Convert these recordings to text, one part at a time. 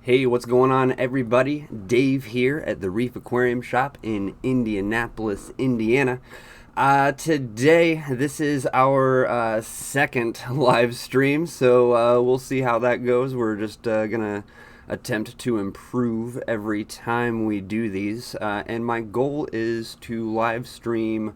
Hey, what's going on, everybody? Dave here at the Reef Aquarium Shop in Indianapolis, Indiana. Today, this is our second live stream, so we'll see how that goes. We're just gonna attempt to improve every time we do these, and my goal is to live stream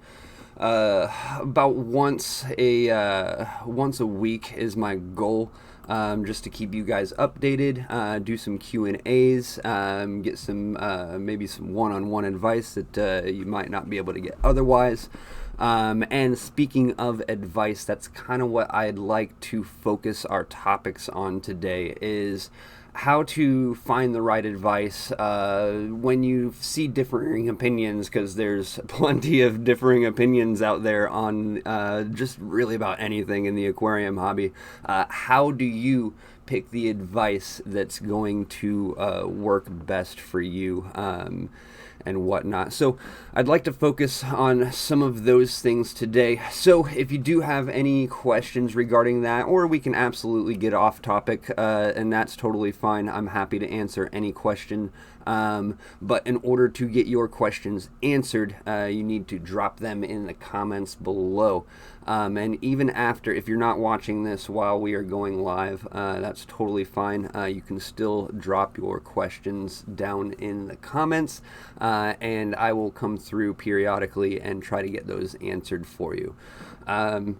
about once a week is my goal. Just to keep you guys updated, do some Q&As, get some maybe some one-on-one advice that you might not be able to get otherwise. And speaking of advice, that's kind of what I'd like to focus our topics on today is how to find the right advice when you see differing opinions, because there's plenty of differing opinions out there on just really about anything in the aquarium hobby. How do you pick the advice that's going to work best for you? And whatnot. So I'd like to focus on some of those things today. So if you do have any questions regarding that, or we can absolutely get off topic, and that's totally fine. I'm happy to answer any question. But in order to get your questions answered, you need to drop them in the comments below. And even after, if you're not watching this while we are going live, that's totally fine. You can still drop your questions down in the comments, and I will come through periodically and try to get those answered for you. Again,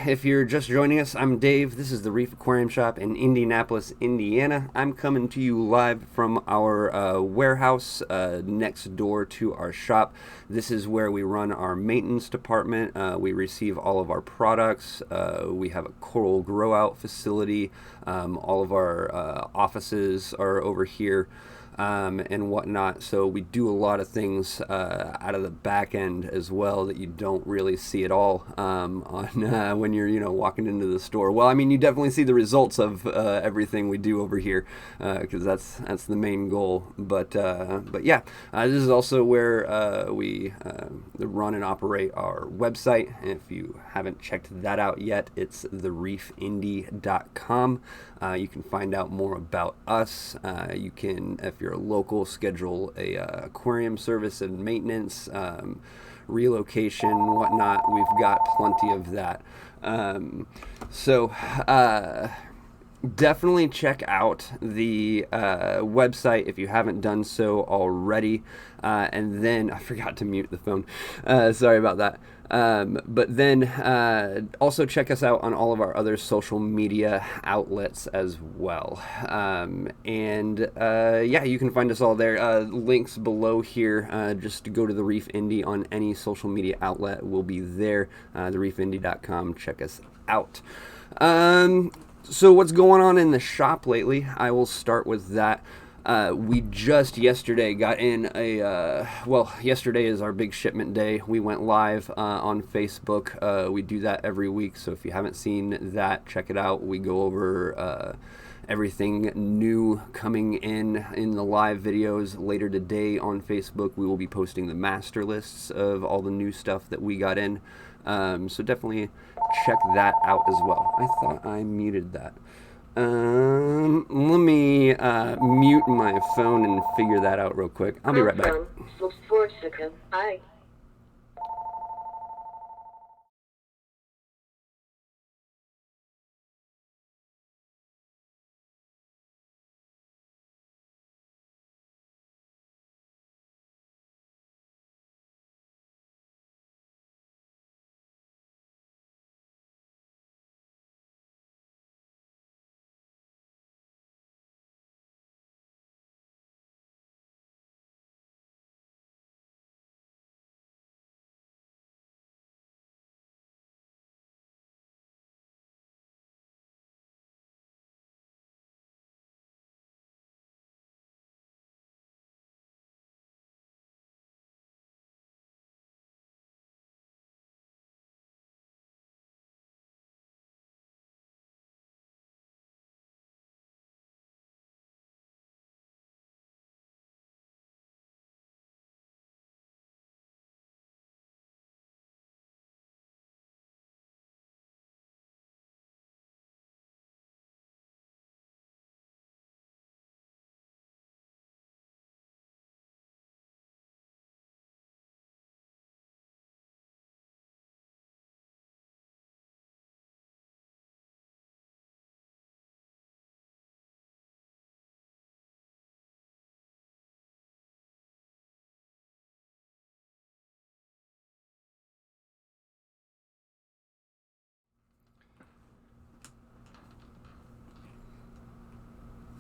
if you're just joining us, I'm Dave. This is the Reef Aquarium Shop in Indianapolis, Indiana. I'm coming to you live from our warehouse next door to our shop. This is where we run our maintenance department. We receive all of our products. We have a coral grow out facility. All of our offices are over here. And whatnot. So we do a lot of things out of the back end as well that you don't really see at all on when you're walking into the store. Well, I mean, you definitely see the results of everything we do over here because that's the main goal. But yeah, this is also where we run and operate our website. And if you haven't checked that out yet, it's thereefindy.com. You can find out more about us. You can, if you're a local, schedule a aquarium service and maintenance, relocation, whatnot. We've got plenty of that. So definitely check out the website if you haven't done so already. And then I forgot to mute the phone. Sorry about that. But then also check us out on all of our other social media outlets as well. Yeah, you can find us all there. Links below here. Just to go to the Reef Indy on any social media outlet will be there. Thereefindy.com. Check us out. So what's going on in the shop lately? I will start with that. We just yesterday got in yesterday is our big shipment day. We went live on Facebook. We do that every week, so if you haven't seen that, check it out. We go over everything new coming in the live videos later today on Facebook. We will be posting the master lists of all the new stuff that we got in. So definitely check that out as well. I thought I muted that. Let me mute my phone and figure that out real quick. I'll be right back.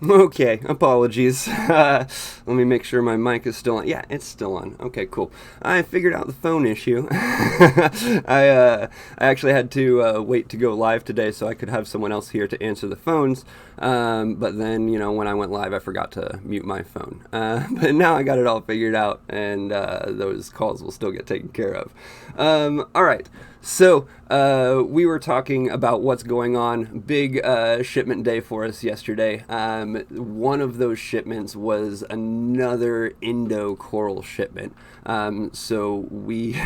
Okay, apologies. Let me make sure my mic is still on. Yeah, it's still on. Okay, cool. I figured out the phone issue. I actually had to wait to go live today so I could have someone else here to answer the phones. But then, when I went live, I forgot to mute my phone. But now I got it all figured out, and those calls will still get taken care of. All right. So, we were talking about what's going on. Big shipment day for us yesterday. One of those shipments was another Indo coral shipment. So we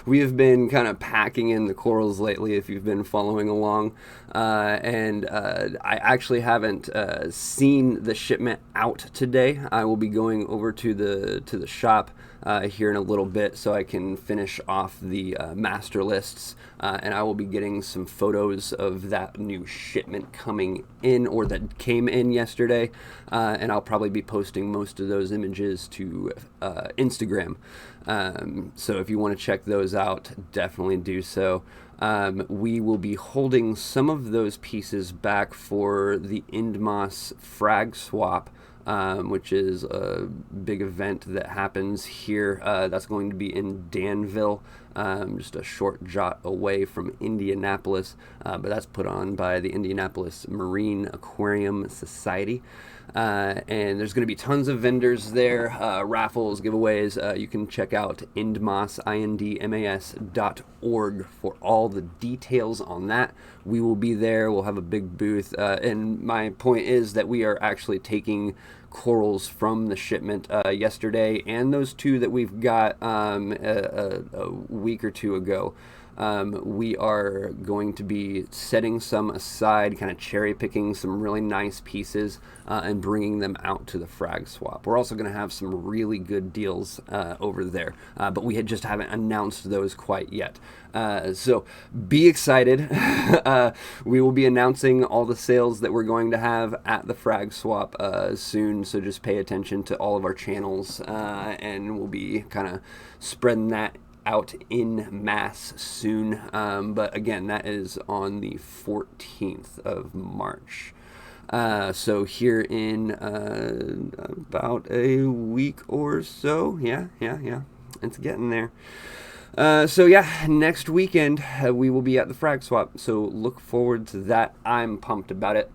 we have been kind of packing in the corals lately, if you've been following along. And I actually haven't seen the shipment out today. I will be going over to the shop here in a little bit so I can finish off the master lists, and I will be getting some photos of that new shipment coming in, or that came in yesterday, and I'll probably be posting most of those images to Instagram. So if you want to check those out, definitely do so. We will be holding some of those pieces back for the Indmas frag swap, which is a big event that happens here. That's going to be in Danville, just a short jot away from Indianapolis, but that's put on by the Indianapolis Marine Aquarium Society. And there's going to be tons of vendors there, raffles, giveaways. You can check out indmas.org for all the details on that. We will be there. We'll have a big booth. And my point is that we are actually taking corals from the shipment yesterday, and those two that we've got a week or two ago. We are going to be setting some aside, kind of cherry picking some really nice pieces and bringing them out to the frag swap. We're also going to have some really good deals over there, but we just haven't announced those quite yet. So be excited. We will be announcing all the sales that we're going to have at the frag swap soon, so just pay attention to all of our channels, and we'll be kind of spreading that out in mass soon. But again, that is on the 14th of March. So here in about a week or so. Yeah. It's getting there. So yeah, next weekend we will be at the frag swap. So look forward to that. I'm pumped about it.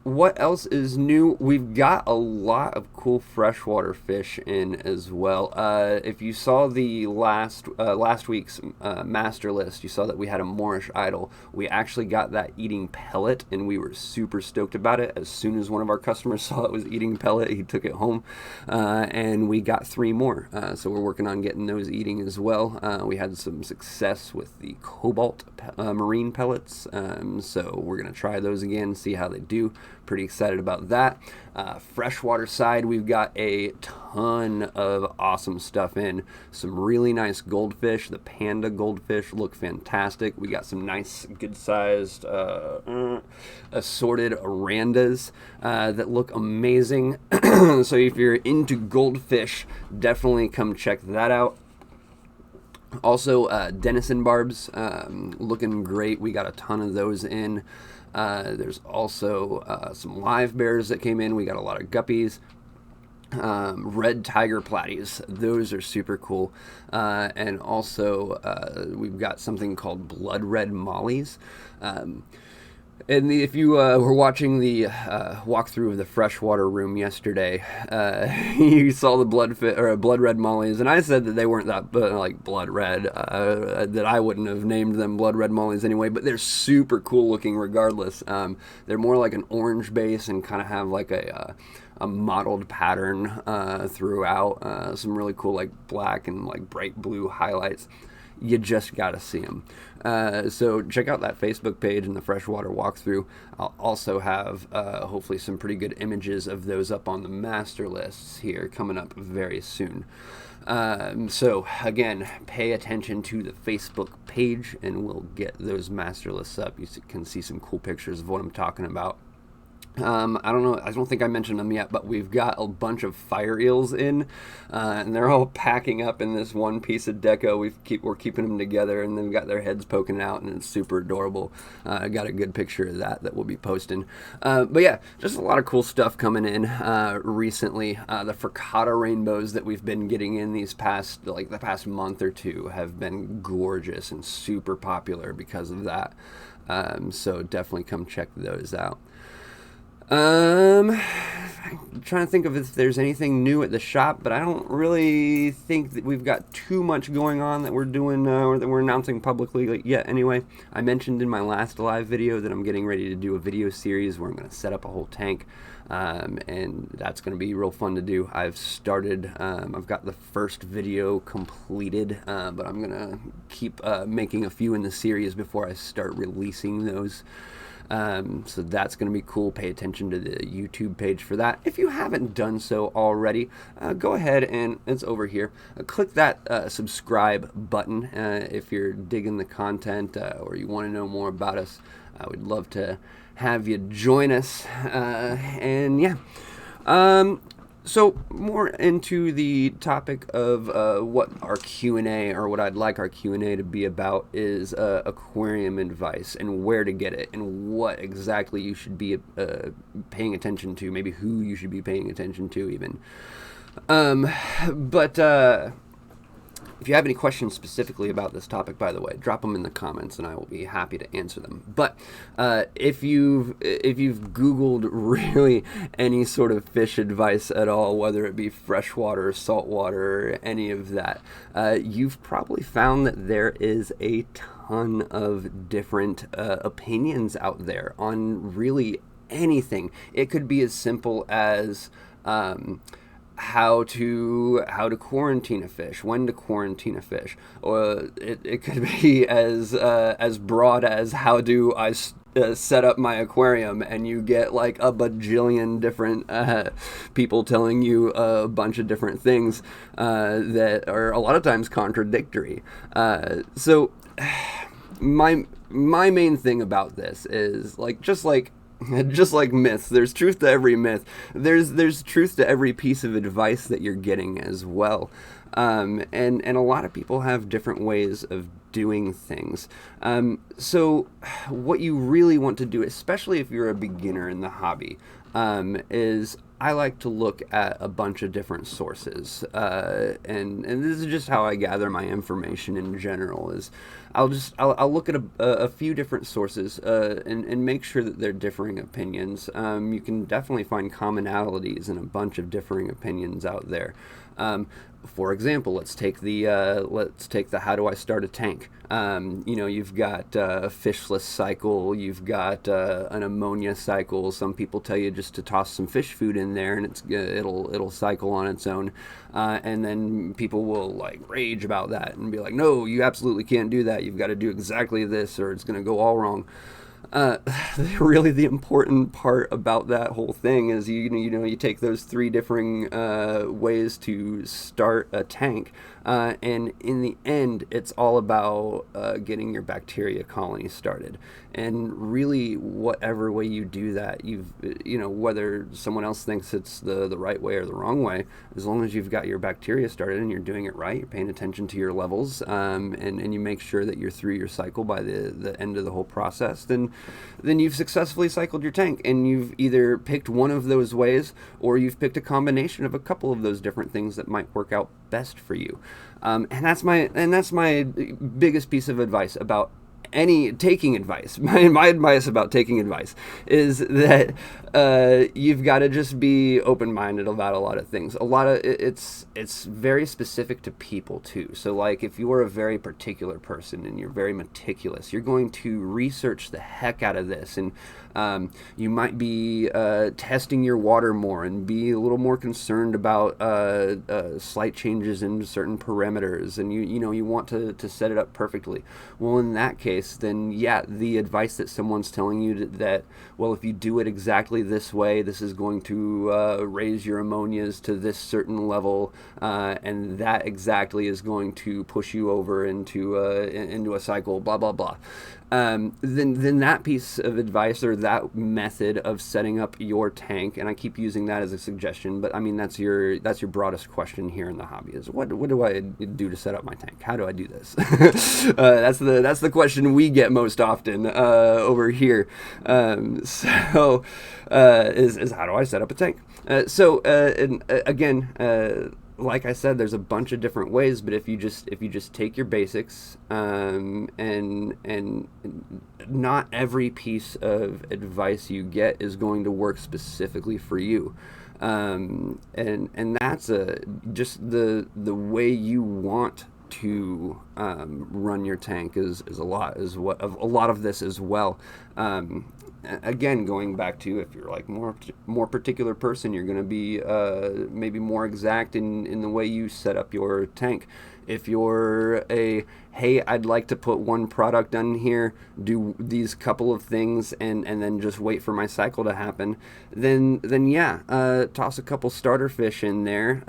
What else is new? We've got a lot of cool freshwater fish in as well. If you saw the last week's master list, you saw that we had a Moorish idol. We actually got that eating pellet, and we were super stoked about it. As soon as one of our customers saw it was eating pellet, he took it home, and we got 3 more. So we're working on getting those eating as well. We had some success with the cobalt marine pellets, so we're going to try those again, see how they do. Pretty excited about that. Freshwater side, we've got a ton of awesome stuff in. Some really nice goldfish. The panda goldfish look fantastic. We got some nice, good-sized, assorted arandas that look amazing. So if you're into goldfish, definitely come check that out. Also, denison barbs, looking great. We got a ton of those in. There's also some live bears that came in. We got a lot of guppies. Red tiger platies. Those are super cool. And also, we've got something called blood red mollies. And if you were watching the walkthrough of the freshwater room yesterday, you saw the blood red mollies, and I said that they weren't that like blood red, that I wouldn't have named them blood red mollies anyway, but they're super cool looking regardless. They're more like an orange base and kind of have like a mottled pattern throughout. Some really cool like black and like bright blue highlights. You just gotta see them. So check out that Facebook page and the freshwater walkthrough. I'll also have hopefully some pretty good images of those up on the master lists here coming up very soon. So again, pay attention to the Facebook page and we'll get those master lists up. You can see some cool pictures of what I'm talking about. I don't know. I don't think I mentioned them yet, but we've got a bunch of fire eels in, and they're all packing up in this one piece of deco. We're keeping them together, and they've got their heads poking out, and it's super adorable. I got a good picture of that we'll be posting. But yeah, just a lot of cool stuff coming in recently. The Fricata rainbows that we've been getting in the past month or two have been gorgeous and super popular because of that. So definitely come check those out. I'm trying to think of if there's anything new at the shop, but I don't really think that we've got too much going on that we're doing or that we're announcing publicly yet. Anyway, I mentioned in my last live video that I'm getting ready to do a video series where I'm going to set up a whole tank, and that's going to be real fun to do. I've got the first video completed, but I'm going to keep making a few in the series before I start releasing those. So that's going to be cool. Pay attention to the YouTube page for that. If you haven't done so already, go ahead and it's over here. Click that subscribe button if you're digging the content or you want to know more about us. I would love to have you join us. And yeah. So more into the topic of what our Q&A, or what I'd like our Q&A to be about, is aquarium advice and where to get it and what exactly you should be paying attention to, maybe who you should be paying attention to even. If you have any questions specifically about this topic, by the way, drop them in the comments and I will be happy to answer them. But if you've Googled really any sort of fish advice at all, whether it be freshwater, saltwater, any of that, you've probably found that there is a ton of different opinions out there on really anything. It could be as simple as how to quarantine a fish, when to quarantine a fish, or it could be as broad as how do I set up my aquarium, and you get like a bajillion different people telling you a bunch of different things that are a lot of times contradictory. So my main thing about this is just like myths, there's truth to every myth. There's truth to every piece of advice that you're getting as well. And a lot of people have different ways of doing things. So what you really want to do, especially if you're a beginner in the hobby, is I like to look at a bunch of different sources, and this is just how I gather my information in general. Is I'll look at a few different sources and make sure that they're differing opinions. You can definitely find commonalities in a bunch of differing opinions out there. For example, let's take the how do I start a tank? You've got a fishless cycle, you've got an ammonia cycle. Some people tell you just to toss some fish food in there and it'll cycle on its own, and then people will like rage about that and be like, no, you absolutely can't do that. You've got to do exactly this, or it's going to go all wrong. Really the important part about that whole thing is you take those three differing ways to start a tank, and in the end it's all about getting your bacteria colony started. And really whatever way you do that, whether someone else thinks it's the right way or the wrong way, as long as you've got your bacteria started and you're doing it right, you're paying attention to your levels, and you make sure that you're through your cycle by the end of the whole process, then you've successfully cycled your tank, and you've either picked one of those ways or you've picked a combination of a couple of those different things that might work out best for you. And that's my biggest piece of advice about taking advice. My advice about taking advice is that you've got to just be open-minded about a lot of things. It's very specific to people too. So like if you're a very particular person and you're very meticulous, you're going to research the heck out of this, and you might be testing your water more and be a little more concerned about slight changes in certain parameters, and you want to set it up perfectly. Well, in that case, case, then yeah, the advice that someone's telling you that, well, if you do it exactly this way, this is going to raise your ammonias to this certain level, and that exactly is going to push you over into a cycle, blah blah blah. Then that piece of advice or that method of setting up your tank, and I keep using that as a suggestion, but I mean that's your broadest question here in the hobby is what do I do to set up my tank? How do I do this? That's the question we get most often over here. Is how do I set up a tank? Again. Like I said, there's a bunch of different ways, but if you just take your basics, and not every piece of advice you get is going to work specifically for you, and that's just the way you want to run your tank is a lot of this as well. Again, going back to if you're like more particular person, you're going to be maybe more exact in the way you set up your tank. If you're hey, I'd like to put one product on here, do these couple of things, and then just wait for my cycle to happen, then yeah, toss a couple starter fish in there,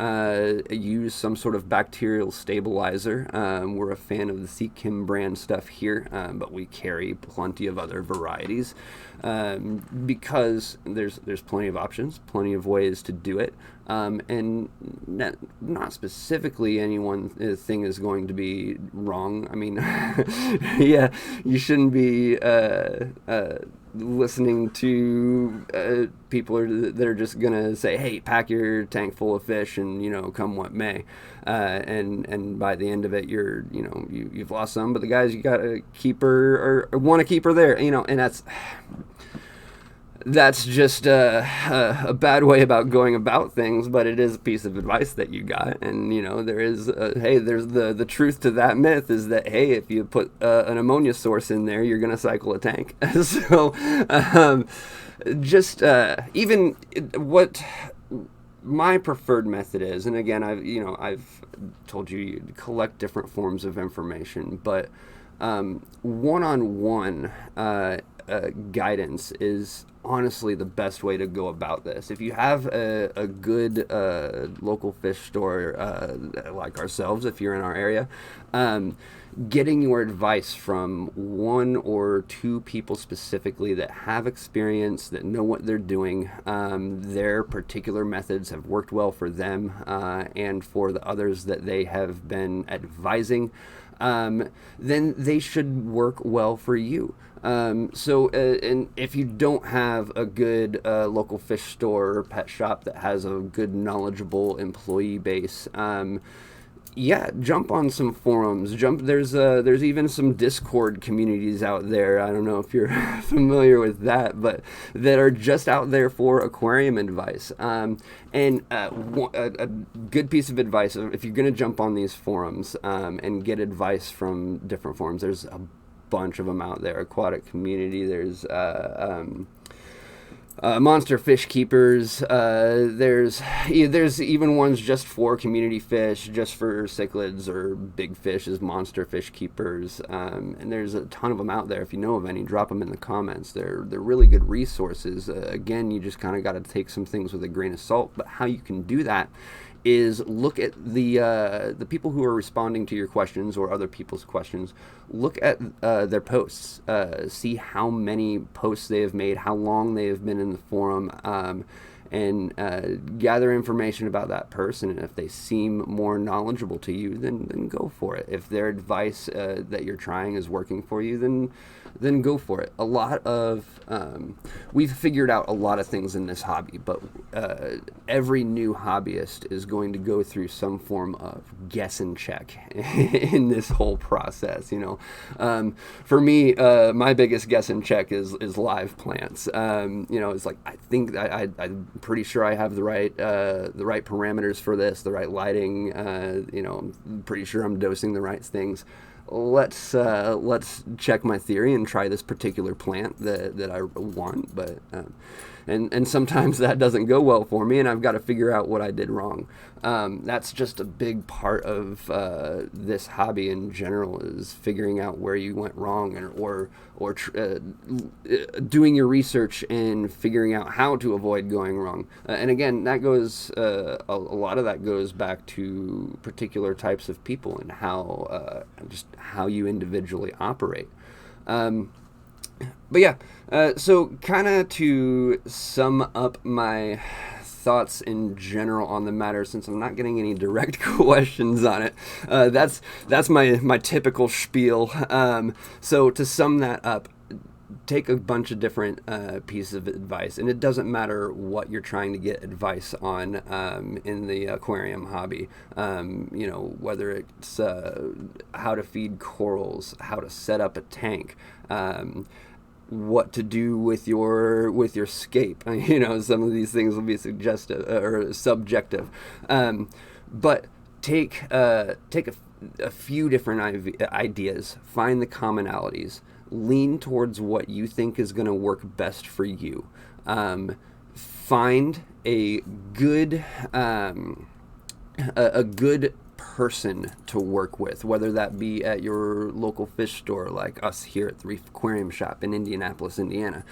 use some sort of bacterial stabilizer. We're a fan of the Sea Kim brand stuff here, but we carry plenty of other varieties, because there's plenty of options, plenty of ways to do it. And not specifically any one thing is going to be wrong. I mean, yeah, you shouldn't be listening to people that are just gonna say, "Hey, pack your tank full of fish, and come what may." And by the end of it, you've lost some, but the guys you got to keep her or want to keep her there, and that's just a bad way about going about things, but it is a piece of advice that you got. And there is there's the truth to that myth is that, hey, if you put an ammonia source in there, you're gonna cycle a tank. So even what my preferred method is, and again, I've told you collect different forms of information, but one-on-one guidance is honestly the best way to go about this. If you have a good local fish store like ourselves, if you're in our area, getting your advice from one or two people specifically that have experience, that know what they're doing, their particular methods have worked well for them, and for the others that they have been advising, then they should work well for you. And if you don't have a good local fish store or pet shop that has a good knowledgeable employee base, jump on some forums. There's even some Discord communities out there. I don't know if you're familiar with that, but that are just out there for aquarium advice. And a good piece of advice, if you're going to jump on these forums and get advice from different forums, there's a bunch of them out there. Aquatic Community, there's Monster Fish Keepers, there's even ones just for community fish, just for cichlids or big fish as Monster Fish Keepers, and there's a ton of them out there. If you know of any, drop them in the comments. They're really good resources. Again, you just kind of got to take some things with a grain of salt, but how you can do that is look at the people who are responding to your questions or other people's questions. Look at their posts, see how many posts they have made, how long they have been in the forum, and gather information about that person. And if they seem more knowledgeable to you, then go for it. If their advice that you're trying is working for you, then go for it. A lot of we've figured out a lot of things in this hobby, but every new hobbyist is going to go through some form of guess and check in this whole process. For me, my biggest guess and check is live plants. It's like I think I'm pretty sure I have the right parameters for this, the right lighting. I'm pretty sure I'm dosing the right things. let's check my theory and try this particular plant that I want. But and sometimes that doesn't go well for me, and I've got to figure out what I did wrong. That's just a big part of this hobby in general, is figuring out where you went wrong, or doing your research and figuring out how to avoid going wrong. And again, that goes a lot of that goes back to particular types of people and how just how you individually operate. But yeah, so kind of to sum up my thoughts in general on the matter, since I'm not getting any direct questions on it, that's my typical spiel. So to sum that up, take a bunch of different pieces of advice, and it doesn't matter what you're trying to get advice on in the aquarium hobby. Whether it's how to feed corals, how to set up a tank, what to do with your scape. Some of these things will be suggestive or subjective, but take a few different ideas, find the commonalities, lean towards what you think is going to work best for you. Find a good person to work with, whether that be at your local fish store like us here at the Reef Aquarium Shop in Indianapolis, Indiana,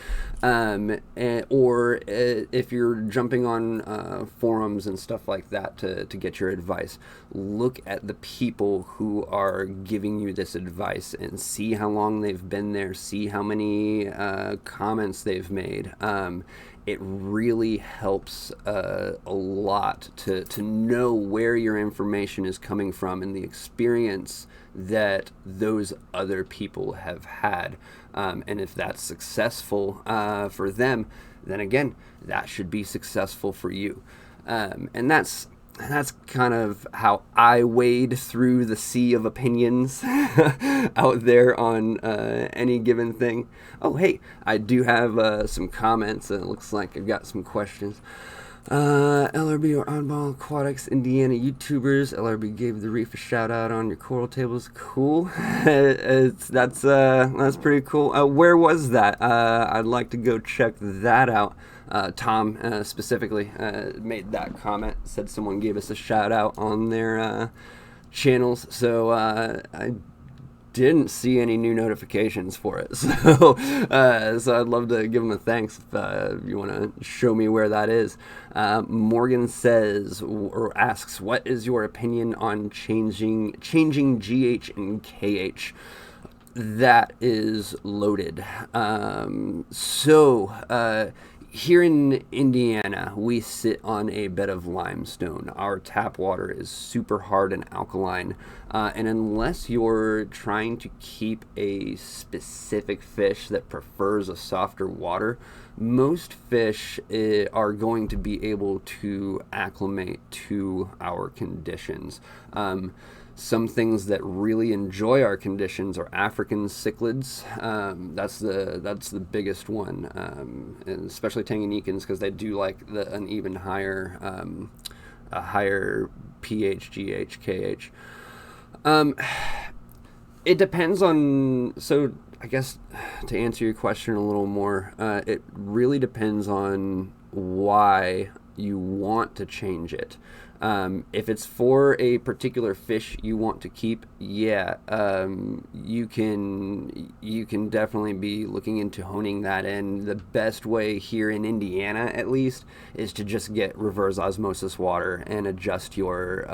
or if you're jumping on forums and stuff like that to get your advice. Look at the people who are giving you this advice and see how long they've been there, see how many comments they've made. It really helps a lot to know where your information is coming from and the experience that those other people have had. And if that's successful for them, then again, that should be successful for you. And that's kind of how I wade through the sea of opinions out there on any given thing. Oh, hey, I do have some comments. It looks like I've got some questions. LRB or Oddball Aquatics Indiana YouTubers. LRB gave the Reef a shout out on your coral tables. Cool. That's pretty cool. Where was that? I'd like to go check that out. Tom specifically made that comment, said someone gave us a shout out on their channels, so I didn't see any new notifications for it, so I'd love to give them a thanks if you want to show me where that is. Morgan says or asks, what is your opinion on changing GH and KH? That is loaded. Here in Indiana, we sit on a bed of limestone. Our tap water is super hard and alkaline, and unless you're trying to keep a specific fish that prefers a softer water, most fish are going to be able to acclimate to our conditions. Some things that really enjoy our conditions are African cichlids. That's the biggest one, and especially Tanganyikans, because they do like an even higher a higher pH, GH, KH. It depends on. So I guess to answer your question a little more, it really depends on why you want to change it. If it's for a particular fish you want to keep, you can definitely be looking into honing that in. The best way here in Indiana, at least, is to just get reverse osmosis water and adjust your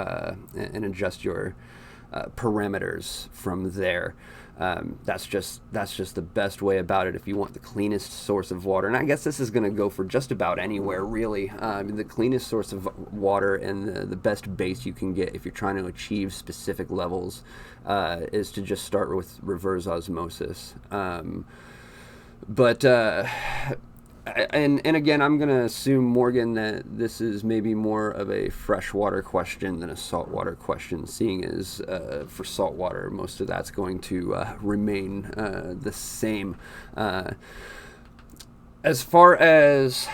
parameters from there. That's just the best way about it if you want the cleanest source of water. And I guess this is going to go for just about anywhere, really. The cleanest source of water and the best base you can get if you're trying to achieve specific levels is to just start with reverse osmosis. And again, I'm going to assume, Morgan, that this is maybe more of a freshwater question than a saltwater question, seeing as for saltwater, most of that's going to remain the same. As far as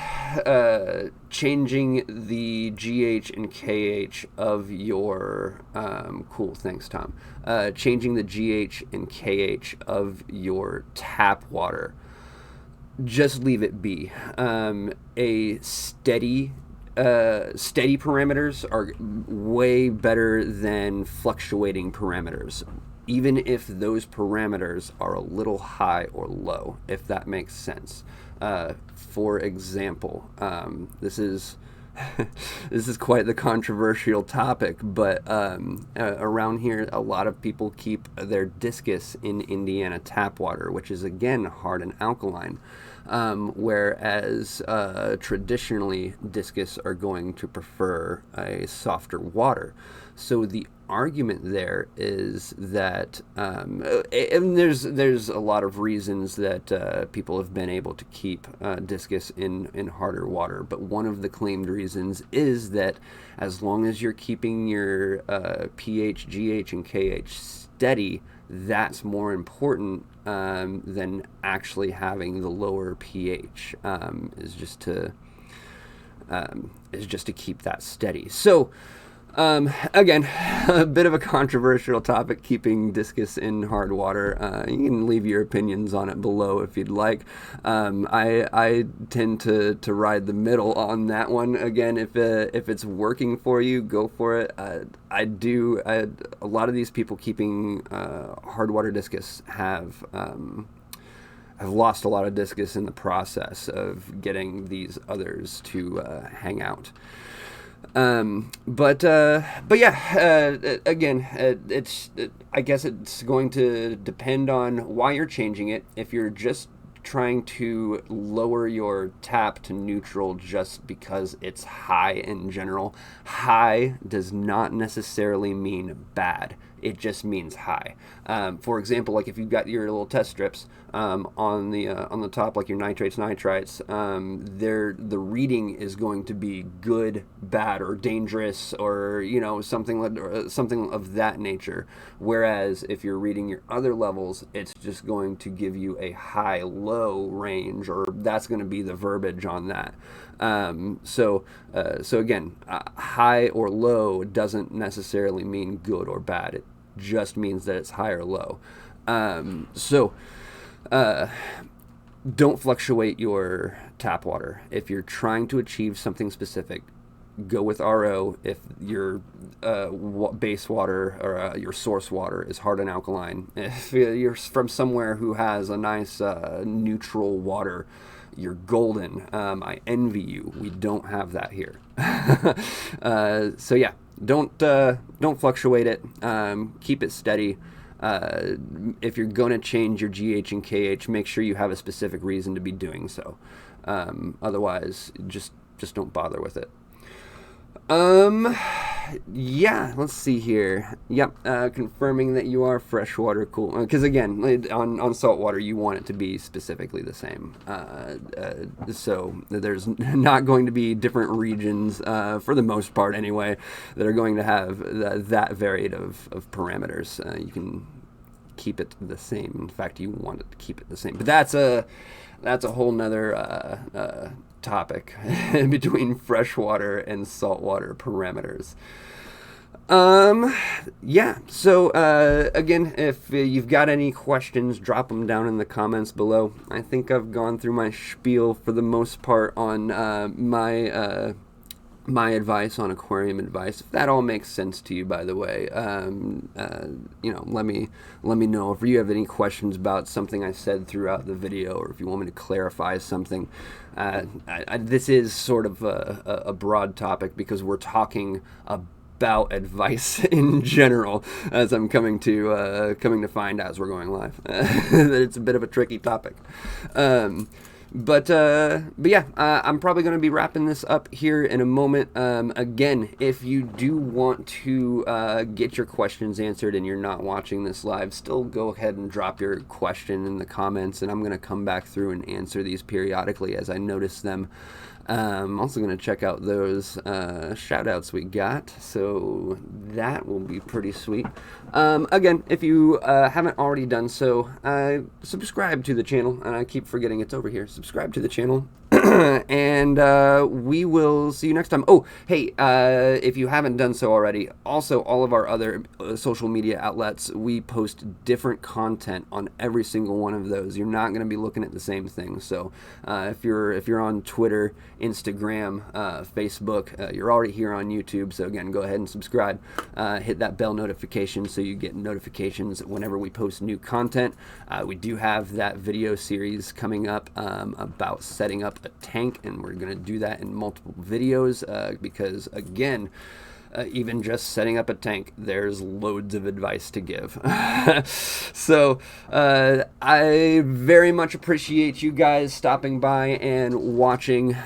changing the GH and KH of your cool, thanks Tom. Changing the GH and KH of your tap water, just leave it be. A steady parameters are way better than fluctuating parameters, even if those parameters are a little high or low, if that makes sense. For example, this is this is quite the controversial topic, but around here, a lot of people keep their discus in Indiana tap water, which is again hard and alkaline. Whereas traditionally discus are going to prefer a softer water. So the argument there is that, and there's a lot of reasons that people have been able to keep discus in harder water, but one of the claimed reasons is that as long as you're keeping your pH, GH, and KH steady, that's more important than actually having the lower pH. Is just to keep that steady. So again, a bit of a controversial topic, keeping discus in hard water. You can leave your opinions on it below if you'd like. I tend to ride the middle on that one. Again, if it's working for you, go for it. A lot of these people keeping hard water discus have lost a lot of discus in the process of getting these others to hang out. But yeah, again, I guess it's going to depend on why you're changing it. If you're just trying to lower your tap to neutral just because it's high in general, high does not necessarily mean bad. It just means high. For example, like if you've got your little test strips on the top, like your nitrates, the reading is going to be good, bad, or dangerous, or something of that nature. Whereas if you're reading your other levels, it's just going to give you a high-low range, or that's going to be the verbiage on that. So again, high or low doesn't necessarily mean good or bad. It just means that it's high or low. Don't fluctuate your tap water. If you're trying to achieve something specific, go with RO. If your base water or your source water is hard and alkaline, if you're from somewhere who has a nice neutral water, you're golden. I envy you. We don't have that here. So yeah, don't fluctuate it. Keep it steady. If you're going to change your GH and KH, make sure you have a specific reason to be doing so. Otherwise, just don't bother with it. Yeah, let's see here. Yep, confirming that you are freshwater, cool. Because again, on saltwater, you want it to be specifically the same. So there's not going to be different regions, for the most part anyway, that are going to have that varied of parameters. You can keep it the same. In fact, you want it to keep it the same. But that's a whole nother topic between freshwater and saltwater parameters. Yeah, so again, if you've got any questions, drop them down in the comments below. I think I've gone through my spiel for the most part on my advice on aquarium advice. If that all makes sense to you, by the way, let me know if you have any questions about something I said throughout the video, or if you want me to clarify something. This is sort of a broad topic because we're talking about advice in general, as I'm coming to find out as we're going live. That it's a bit of a tricky topic. But yeah, I'm probably going to be wrapping this up here in a moment. Again, if you do want to get your questions answered and you're not watching this live, still go ahead and drop your question in the comments, and I'm going to come back through and answer these periodically as I notice them. I'm also going to check out those shout outs we got, so that will be pretty sweet. Again, if you haven't already done so, subscribe to the channel. I keep forgetting it's over here. Subscribe to the channel. And we will see you next time. Oh, hey, if you haven't done so already, also all of our other social media outlets, we post different content on every single one of those. You're not going to be looking at the same thing. So if you're on Twitter, Instagram, Facebook, you're already here on YouTube. So again, go ahead and subscribe. Hit that bell notification so you get notifications whenever we post new content. We do have that video series coming up about setting up a tank, and we're going to do that in multiple videos because again, even just setting up a tank, there's loads of advice to give. So I very much appreciate you guys stopping by and watching.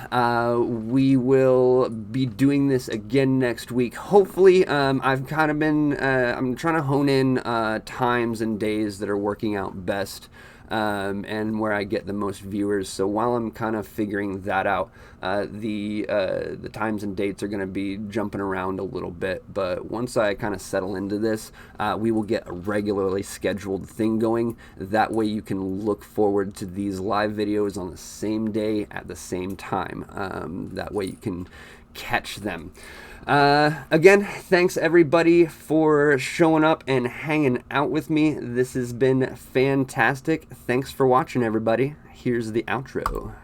We will be doing this again next week. Hopefully, I've kind of been, I'm trying to hone in times and days that are working out best. And where I get the most viewers. So while I'm kind of figuring that out, the times and dates are going to be jumping around a little bit. But once I kind of settle into this, we will get a regularly scheduled thing going. That way you can look forward to these live videos on the same day at the same time. That way you can catch them. Again, thanks everybody for showing up and hanging out with me. This has been fantastic. Thanks for watching, everybody. Here's the outro.